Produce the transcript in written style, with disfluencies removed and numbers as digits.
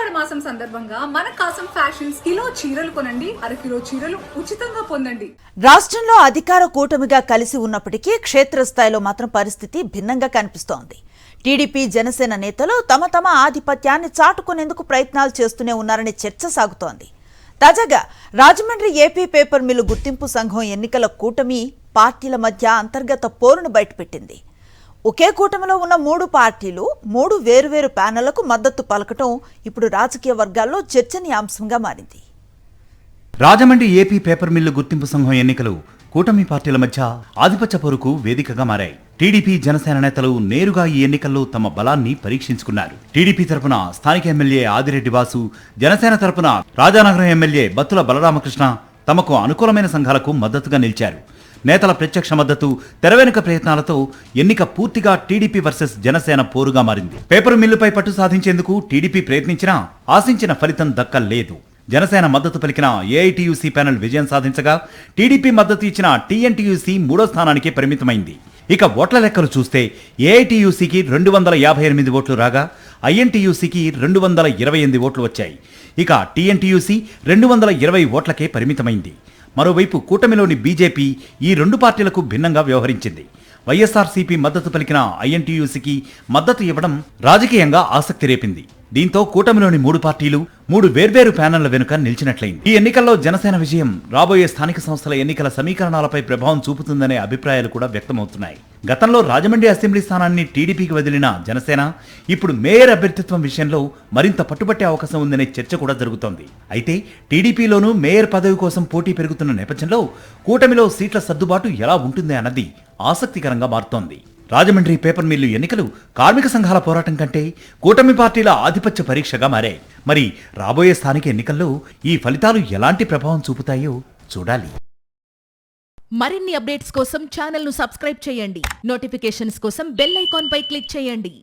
ఆషాఢ మాసం సందర్భంగా మన కాసం ఫ్యాషన్స్ కిలో చీరలు కొనండి, అరకిలో చీరలు ఉచితంగా పొందండి. రాష్ట్రంలో అధికార కూటమిగా కలిసి ఉన్నప్పటికీ క్షేత్రస్థాయిలో మాత్రం పరిస్థితి భిన్నంగా కనిపిస్తోంది. టీడీపీ జనసేన నేతలు తమ ఆధిపత్యాన్ని చాటుకునేందుకు ప్రయత్నాలు చేస్తూనే ఉన్నారనే చర్చ సాగుతోంది. తాజాగా రాజమండ్రి ఏపీ పేపర్ మిల్లు గుర్తింపు సంఘం ఎన్నికల కూటమి పార్టీల మధ్య అంతర్గత పోరును బయటపెట్టింది. ఒకే కూటమిలో ఉన్న 3 పార్టీలు 3 వేరువేరు ప్యానెళ్లకు మద్దతు పలకటం ఇప్పుడు రాజకీయ వర్గాల్లో చర్చనీయాంశంగా మారింది. రాజమండ్రి ఏపీ పేపర్ మిల్లు గుర్తింపు సంఘం ఎన్నికలు కూటమి పార్టీల మధ్య ఆధిపత్య పోరుకు వేదికగా మారాయి. టీడీపీ జనసేన నేతలు నేరుగా ఈ ఎన్నికల్లో తమ బలాన్ని పరీక్షించుకున్నారు. టీడీపీ తరపున స్థానిక ఎమ్మెల్యే ఆదిరెడ్డి వాసు, జనసేన తరపున రాజానగరం ఎమ్మెల్యే బత్తుల బలరామకృష్ణ తమకు అనుకూలమైన సంఘాలకు మద్దతుగా నిలిచారు. నేతల ప్రత్యక్ష మద్దతు, తెరవెనుక ప్రయత్నాలతో ఎన్నిక పూర్తిగా టీడీపీ వర్సెస్ జనసేన పోరుగా మారింది. పేపర్ మిల్లుపై పట్టు సాధించేందుకు టీడీపీ ప్రయత్నించినా ఆశించిన ఫలితం దక్కలేదు. జనసేన మద్దతు పలికిన ఏఐటీయూసీ ప్యానెల్ విజయం సాధించగా, టీడీపీ మద్దతు ఇచ్చిన టీఎన్టీయూసీ 3వ స్థానానికి పరిమితమైంది. ఇక ఓట్ల లెక్కలు చూస్తే ఏఐటీయూసీకి 258 ఓట్లు రాగా, ఐఎన్టీయూసీకి 228 ఓట్లు వచ్చాయి. ఇక టీఎన్టీయూసీ 220 ఓట్లకే పరిమితమైంది. మరోవైపు కూటమిలోని బీజేపీ ఈ 2 పార్టీలకు భిన్నంగా వ్యవహరించింది. వైఎస్ఆర్సీపీ మద్దతు పలికిన ఐఎన్టీయూసీకి మద్దతు ఇవ్వడం రాజకీయంగా ఆసక్తి రేపింది. దీంతో కూటమిలోని 3 పార్టీలు 3 వేర్వేరు ప్యానెళ్ల వెనుక నిలిచినట్లయింది. ఈ ఎన్నికల్లో జనసేన విజయం రాబోయే స్థానిక సంస్థల ఎన్నికల సమీకరణాలపై ప్రభావం చూపుతుందనే అభిప్రాయాలు కూడా వ్యక్తమవుతున్నాయి. గతంలో రాజమండ్రి అసెంబ్లీ స్థానాన్ని టీడీపీకి వదిలిన జనసేన ఇప్పుడు మేయర్ అభ్యర్థిత్వం విషయంలో మరింత పట్టుబట్టే అవకాశం ఉందనే చర్చ కూడా జరుగుతోంది. అయితే టీడీపీలోనూ మేయర్ పదవి కోసం పోటీ పెరుగుతున్న నేపథ్యంలో కూటమిలో సీట్ల సర్దుబాటు ఎలా ఉంటుంది అన్నది ఆసక్తికరంగా మారుతోంది. రాజమండ్రి పేపర్ మిల్లు ఎన్నికలు కార్మిక సంఘాల పోరాటం కంటే కూటమి పార్టీల ఆధిపత్య పరీక్షగా మారాయి. మరి రాబోయే స్థానిక ఎన్నికల్లో ఈ ఫలితాలు ఎలాంటి ప్రభావం చూపుతాయో చూడాలి. మరిన్ని అప్డేట్స్ కోసం ఛానల్ ను సబ్స్క్రైబ్ చేయండి. నోటిఫికేషన్స్ కోసం బెల్ ఐకాన్ పై క్లిక్ చేయండి.